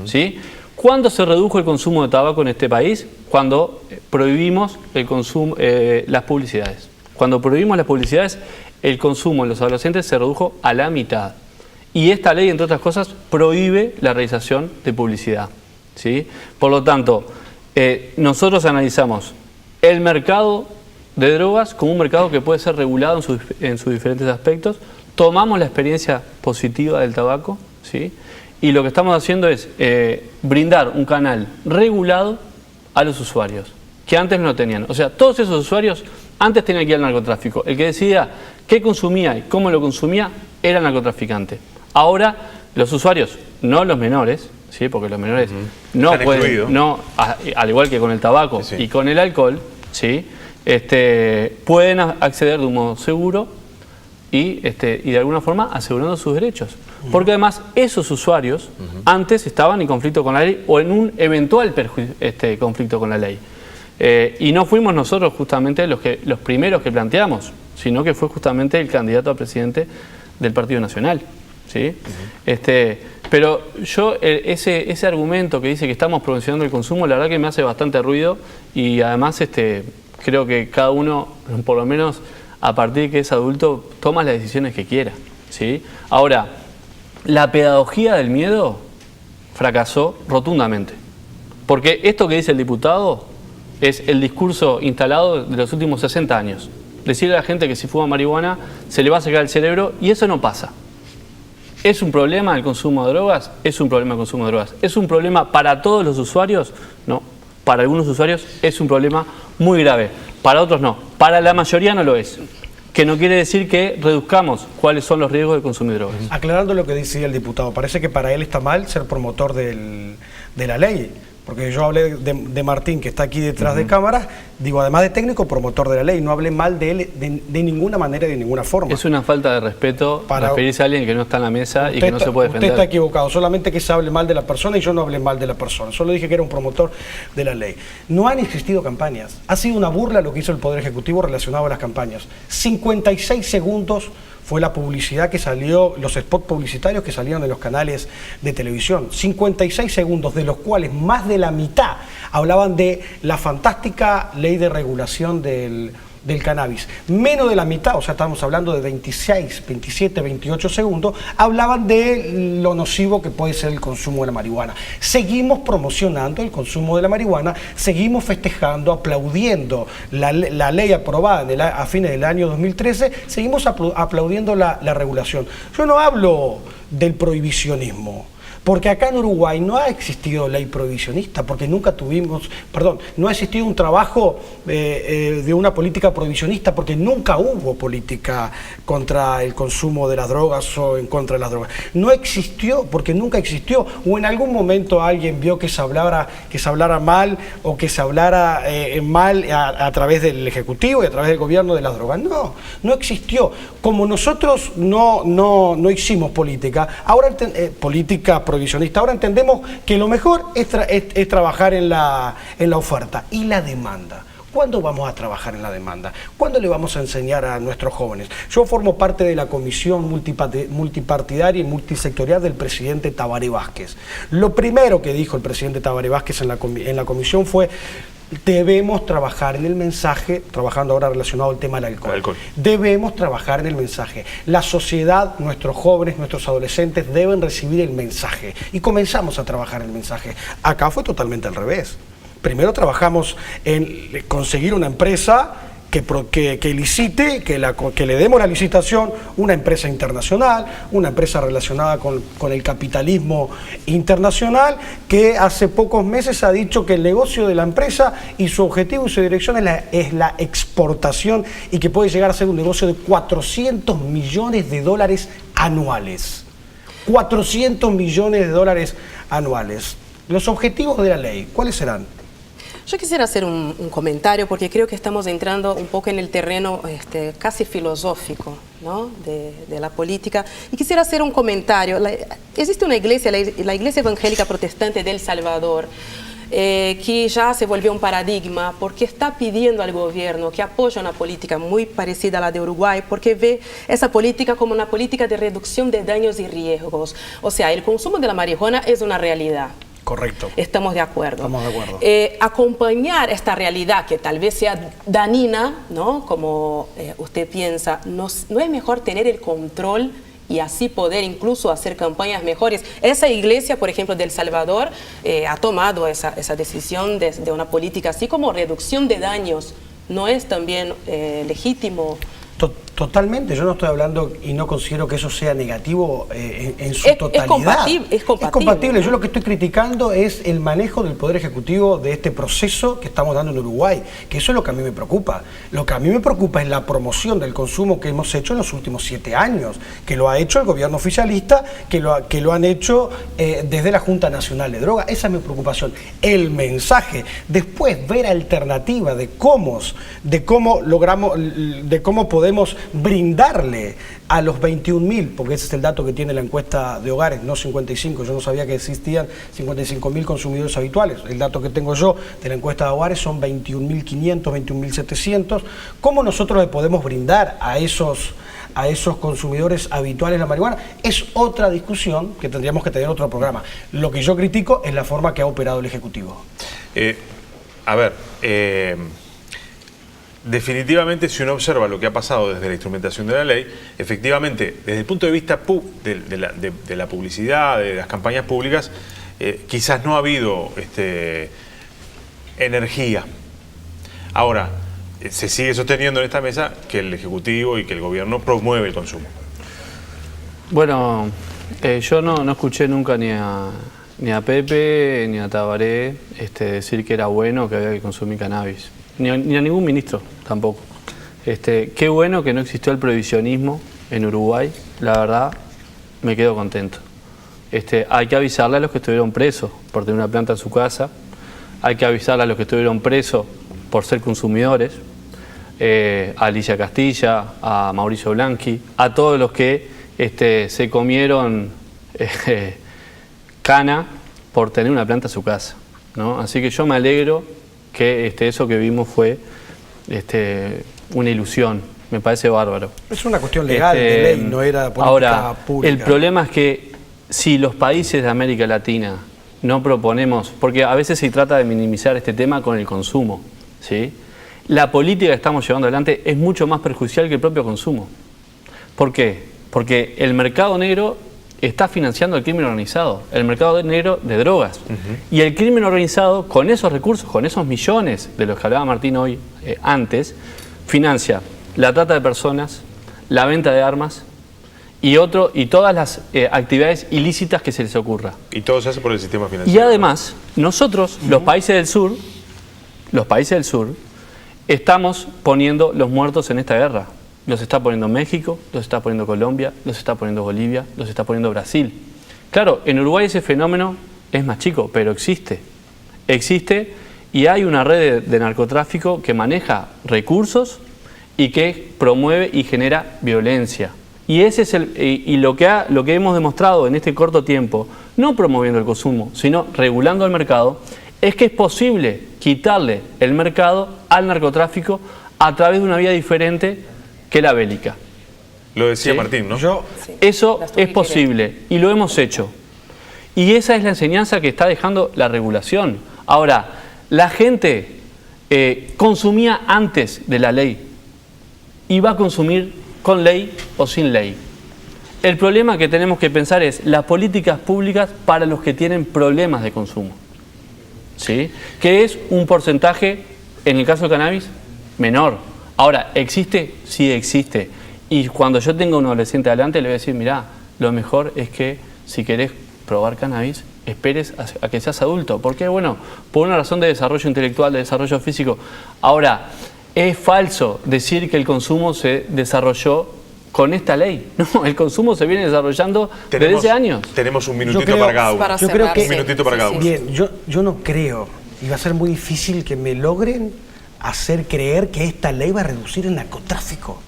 ¿Sí? ¿Cuándo se redujo el consumo de tabaco en este país? Cuando prohibimos el consumo, las publicidades. Cuando prohibimos las publicidades, el consumo en los adolescentes se redujo a la mitad. Y esta ley, entre otras cosas, prohíbe la realización de publicidad. ¿Sí? Por lo tanto, nosotros analizamos el mercado de drogas como un mercado que puede ser regulado en sus diferentes aspectos. Tomamos la experiencia positiva del tabaco, ¿sí? Y lo que estamos haciendo es brindar un canal regulado a los usuarios, que antes no tenían. O sea, todos esos usuarios antes tenían que ir al narcotráfico. El que decidía qué consumía y cómo lo consumía era el narcotraficante. Ahora, los usuarios, no los menores, ¿sí? Porque los menores no pueden, al igual que con el tabaco y con el alcohol, ¿sí? Pueden acceder de un modo seguro y de alguna forma asegurando sus derechos. Porque además esos usuarios antes estaban en conflicto con la ley o en un eventual conflicto con la ley. Y no fuimos nosotros justamente los primeros que planteamos, sino que fue justamente el candidato a presidente del Partido Nacional. ¿Sí? Pero yo ese argumento que dice que estamos promocionando el consumo, la verdad que me hace bastante ruido y además creo que cada uno, por lo menos a partir de que es adulto, toma las decisiones que quiera, ¿sí? Ahora, la pedagogía del miedo fracasó rotundamente. Porque esto que dice el diputado es el discurso instalado de los últimos 60 años. Decirle a la gente que si fuma marihuana se le va a sacar el cerebro y eso no pasa. ¿Es un problema el consumo de drogas? Es un problema el consumo de drogas. ¿Es un problema para todos los usuarios? No. Para algunos usuarios es un problema muy grave. Para otros no. Para la mayoría no lo es. Que no quiere decir que reduzcamos cuáles son los riesgos de consumir drogas. Aclarando lo que decía el diputado, parece que para él está mal ser promotor de la ley. Porque yo hablé de Martín, que está aquí detrás de cámaras, digo, además de técnico, promotor de la ley. No hablé mal de él de ninguna manera y de ninguna forma. Es una falta de respeto referirse a alguien que no está en la mesa y que no se puede defender. Usted está equivocado, solamente que se hable mal de la persona y yo no hablé mal de la persona. Solo dije que era un promotor de la ley. No han existido campañas. Ha sido una burla lo que hizo el Poder Ejecutivo relacionado a las campañas. 56 segundos fue la publicidad que salió, los spots publicitarios que salieron en los canales de televisión. 56 segundos, de los cuales más de la mitad hablaban de la fantástica ley de regulación del cannabis. Menos de la mitad, o sea, estamos hablando de 26, 27, 28 segundos, hablaban de lo nocivo que puede ser el consumo de la marihuana. Seguimos promocionando el consumo de la marihuana, seguimos festejando, aplaudiendo la ley aprobada a fines del año 2013, seguimos aplaudiendo la regulación. Yo no hablo del prohibicionismo, porque acá en Uruguay no ha existido ley prohibicionista, porque nunca tuvimos, no ha existido un trabajo de una política prohibicionista, porque nunca hubo política contra el consumo de las drogas o en contra de las drogas. No existió, porque nunca existió, o en algún momento alguien vio que se hablara mal, o que se hablara mal a través del Ejecutivo y a través del gobierno de las drogas. No existió. Como nosotros no hicimos política, política prohibicionista, ahora entendemos que lo mejor es trabajar en la oferta y la demanda. ¿Cuándo vamos a trabajar en la demanda? ¿Cuándo le vamos a enseñar a nuestros jóvenes? Yo formo parte de la comisión multipartidaria y multisectorial del presidente Tabaré Vázquez. Lo primero que dijo el presidente Tabaré Vázquez en la comisión fue: debemos trabajar en el mensaje, trabajando ahora relacionado al tema del alcohol. Debemos trabajar en el mensaje. La sociedad, nuestros jóvenes, nuestros adolescentes deben recibir el mensaje. Y comenzamos a trabajar en el mensaje. Acá fue totalmente al revés. Primero trabajamos en conseguir una empresa que licite, que le demos la licitación, una empresa internacional, una empresa relacionada con el capitalismo internacional, que hace pocos meses ha dicho que el negocio de la empresa y su objetivo y su dirección es la exportación, y que puede llegar a ser un negocio de 400 millones de dólares anuales. 400 millones de dólares anuales. Los objetivos de la ley, ¿cuáles serán? Yo quisiera hacer un comentario, porque creo que estamos entrando un poco en el terreno casi filosófico, ¿no?, de la política. Y quisiera hacer un comentario. Existe una iglesia, la Iglesia Evangélica Protestante de El Salvador, que ya se volvió un paradigma, porque está pidiendo al gobierno que apoye una política muy parecida a la de Uruguay, porque ve esa política como una política de reducción de daños y riesgos. O sea, el consumo de la marihuana es una realidad. Correcto. Estamos de acuerdo. Estamos de acuerdo. Acompañar esta realidad, que tal vez sea dañina, ¿no?, como usted piensa, ¿no es mejor tener el control y así poder incluso hacer campañas mejores? Esa iglesia, por ejemplo, de El Salvador, ha tomado esa decisión de una política así como reducción de daños. ¿No es también legítimo? Totalmente, yo no estoy hablando y no considero que eso sea negativo en su totalidad. Es compatible. ¿No? Yo lo que estoy criticando es el manejo del Poder Ejecutivo de este proceso que estamos dando en Uruguay, que eso es lo que a mí me preocupa. Lo que a mí me preocupa es la promoción del consumo que hemos hecho en los últimos 7 años, que lo ha hecho el gobierno oficialista, que lo han hecho desde la Junta Nacional de Drogas. Esa es mi preocupación. El mensaje, después ver alternativas de cómo podemos brindarle a los 21.000, porque ese es el dato que tiene la encuesta de hogares, no 55, yo no sabía que existían 55.000 consumidores habituales. El dato que tengo yo de la encuesta de hogares son 21.500, 21.700. ¿Cómo nosotros le podemos brindar a esos consumidores habituales la marihuana? Es otra discusión que tendríamos que tener otro programa. Lo que yo critico es la forma que ha operado el Ejecutivo. Definitivamente, si uno observa lo que ha pasado desde la instrumentación de la ley, efectivamente, desde el punto de vista de la publicidad, de las campañas públicas, quizás no ha habido energía. Ahora, se sigue sosteniendo en esta mesa que el Ejecutivo y que el Gobierno promueve el consumo. Bueno, Yo no escuché nunca ni a Pepe ni a Tabaré decir que era bueno que había que consumir cannabis. Ni a ningún ministro tampoco. Qué bueno que no existió el prohibicionismo en Uruguay, la verdad me quedo contento. Hay que avisarle a los que estuvieron presos por tener una planta en su casa, hay que avisarle a los que estuvieron presos por ser consumidores, a Alicia Castilla, a Mauricio Blanqui, a todos los que se comieron cana por tener una planta en su casa, ¿no? Así que yo me alegro que eso que vimos fue una ilusión, me parece bárbaro. Es una cuestión legal, de ley, no era política ahora, pública. El problema es que si los países de América Latina no proponemos, porque a veces se trata de minimizar este tema con el consumo, ¿sí? La política que estamos llevando adelante es mucho más perjudicial que el propio consumo. ¿Por qué? Porque el mercado negro está financiando el crimen organizado, el mercado negro de drogas. Y el crimen organizado, con esos recursos, con esos millones de los que hablaba Martín hoy antes, financia la trata de personas, la venta de armas y todas las actividades ilícitas que se les ocurra. Y todo se hace por el sistema financiero. Y además, nosotros, los países del sur, estamos poniendo los muertos en esta guerra. Los está poniendo México, los está poniendo Colombia, los está poniendo Bolivia, los está poniendo Brasil. Claro, en Uruguay ese fenómeno es más chico, pero existe. Existe y hay una red de narcotráfico que maneja recursos y que promueve y genera violencia. Y ese es lo que hemos demostrado en este corto tiempo, no promoviendo el consumo, sino regulando el mercado, es que es posible quitarle el mercado al narcotráfico a través de una vía diferente que la bélica. Lo decía ¿Sí? Martín, ¿no? Eso es posible y lo hemos hecho. Y esa es la enseñanza que está dejando la regulación. Ahora, la gente consumía antes de la ley y va a consumir con ley o sin ley. El problema que tenemos que pensar es las políticas públicas para los que tienen problemas de consumo, ¿sí? Que es un porcentaje, en el caso del cannabis, menor. Ahora, ¿existe? Sí existe. Y cuando yo tenga un adolescente adelante, le voy a decir, mirá, lo mejor es que si querés probar cannabis, esperes a que seas adulto. ¿Por qué? Bueno, por una razón de desarrollo intelectual, de desarrollo físico. Ahora, es falso decir que el consumo se desarrolló con esta ley. No, el consumo se viene desarrollando desde hace años. Tenemos un minutito para cada uno. Yo creo que, un minutito para cada uno. Bien, yo no creo, y va a ser muy difícil que me logren hacer creer que esta ley va a reducir el narcotráfico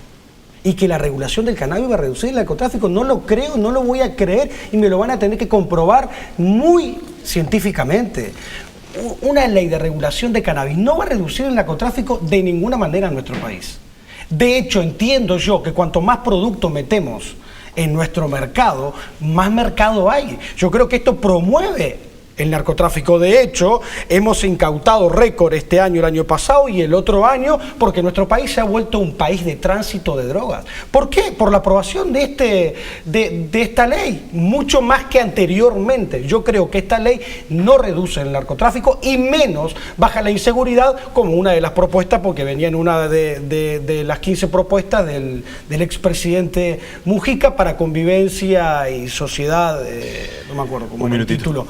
y que la regulación del cannabis va a reducir el narcotráfico. No lo creo, no lo voy a creer y me lo van a tener que comprobar muy científicamente. Una ley de regulación de cannabis no va a reducir el narcotráfico de ninguna manera en nuestro país. De hecho, entiendo yo que cuanto más productos metemos en nuestro mercado, más mercado hay. Yo creo que esto promueve el narcotráfico. De hecho, hemos incautado récord este año, el año pasado y el otro año, porque nuestro país se ha vuelto un país de tránsito de drogas. ¿Por qué? Por la aprobación de esta ley, mucho más que anteriormente. Yo creo que esta ley no reduce el narcotráfico y menos baja la inseguridad, como una de las propuestas, porque venía en una de las 15 propuestas del expresidente Mujica para convivencia y sociedad, no me acuerdo cómo era el título.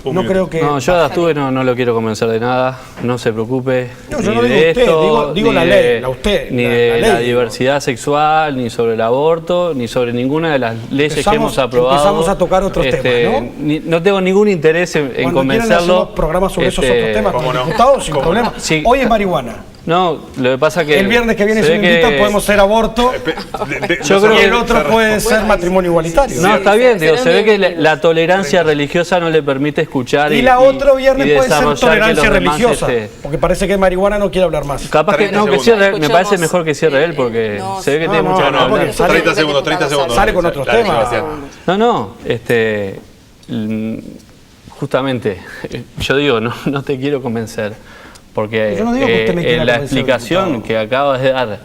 No creo que... No, yo Astuve no lo quiero convencer de nada, no se preocupe. No, yo no digo usted, digo la ley, ni de la diversidad sexual, ni sobre el aborto, ni sobre ninguna de las leyes que hemos aprobado. Empezamos a tocar otros temas, ¿no? No tengo ningún interés en convencerlo. Programas sobre esos otros temas con los diputados, sin problema. Sí. Hoy es marihuana. No, lo que pasa que... El viernes que viene, si me invitan, podemos hacer aborto. Yo creo y el otro puede ser matrimonio igualitario. No, está bien, digo, se ve que la tolerancia religiosa no le permite escuchar y la otro viernes puede ser tolerancia religiosa, porque parece que marihuana no quiere hablar más. Capaz que no, que cierre, me parece mejor que cierre él, porque se ve que tiene mucha ganas de hablar. 30 segundos. Sale con otros temas. No, justamente, yo digo, no te quiero convencer, porque yo no digo que usted me quiera la explicación que acaba de dar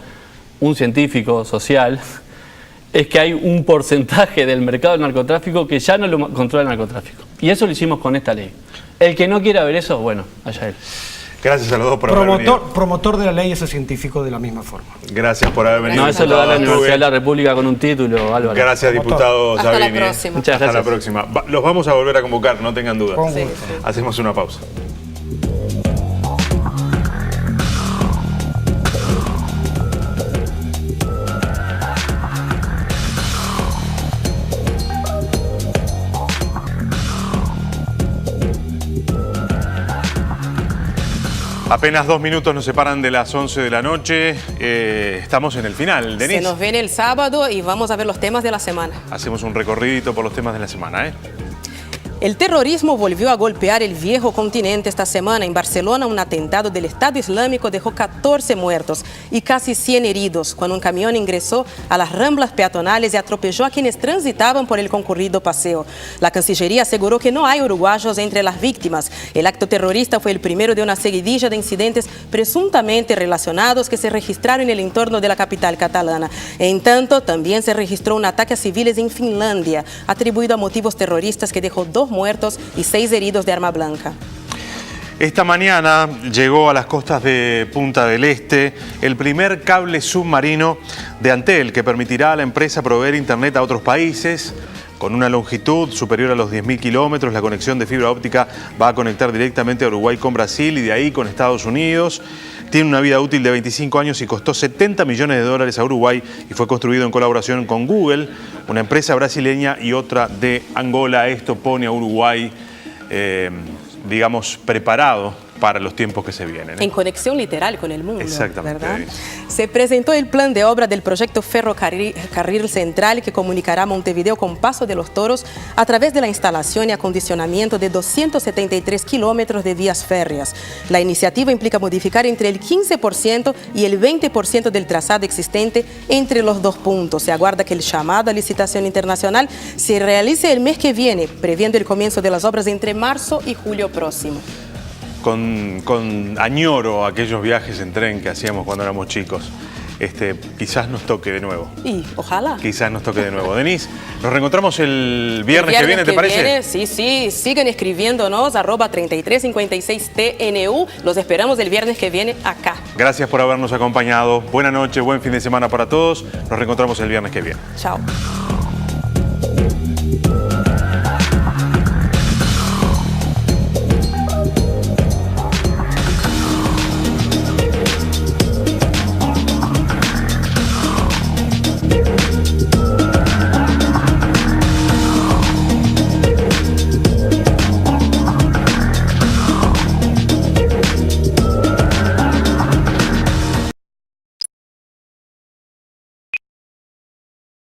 un científico social es que hay un porcentaje del mercado del narcotráfico que ya no lo controla el narcotráfico. Y eso lo hicimos con esta ley. El que no quiera ver eso, bueno, allá él. Gracias a los dos por haber venido. Promotor de la ley es el científico de la misma forma. Gracias por haber venido. No, eso lo da la Universidad de la República con un título, Álvaro. Gracias, diputado Hasta la Sabini. próxima. Muchas Hasta gracias. la próxima. Los vamos a volver a convocar, no tengan duda. Con Sí. Hacemos una pausa. Apenas 2 minutos nos separan de las 11 de la noche. Estamos en el final, Denise. Se nos viene el sábado y vamos a ver los temas de la semana. Hacemos un recorridito por los temas de la semana, ¿eh? El terrorismo volvió a golpear el viejo continente esta semana. En Barcelona, un atentado del Estado Islámico dejó 14 muertos y casi 100 heridos cuando un camión ingresó a las ramblas peatonales y atropelló a quienes transitaban por el concurrido paseo. La Cancillería aseguró que no hay uruguayos entre las víctimas. El acto terrorista fue el primero de una seguidilla de incidentes presuntamente relacionados que se registraron en el entorno de la capital catalana. En tanto, también se registró un ataque a civiles en Finlandia, atribuido a motivos terroristas que dejó 2 muertos y 6 heridos de arma blanca. Esta mañana llegó a las costas de Punta del Este el primer cable submarino de Antel que permitirá a la empresa proveer internet a otros países. Con una longitud superior a los 10.000 kilómetros, la conexión de fibra óptica va a conectar directamente a Uruguay con Brasil y de ahí con Estados Unidos. Tiene una vida útil de 25 años y costó $70 millones a Uruguay y fue construido en colaboración con Google, una empresa brasileña y otra de Angola. Esto pone a Uruguay, digamos, preparado para los tiempos que se vienen, ¿eh? En conexión literal con el mundo. Exactamente. ¿Verdad? Se presentó el plan de obra del proyecto Ferrocarril Central que comunicará Montevideo con Paso de los Toros a través de la instalación y acondicionamiento de 273 kilómetros de vías férreas. La iniciativa implica modificar entre el 15% y el 20% del trazado existente entre los dos puntos. Se aguarda que el llamado a licitación internacional se realice el mes que viene, previendo el comienzo de las obras entre marzo y julio próximo. Con añoro aquellos viajes en tren que hacíamos cuando éramos chicos. Quizás nos toque de nuevo. Y ojalá. Quizás nos toque de nuevo. Denise, nos reencontramos el viernes que viene, ¿te parece? Sí, sigan escribiéndonos @3356TNU. Los esperamos el viernes que viene acá. Gracias por habernos acompañado. Buena noche, buen fin de semana para todos. Nos reencontramos el viernes que viene. Chao.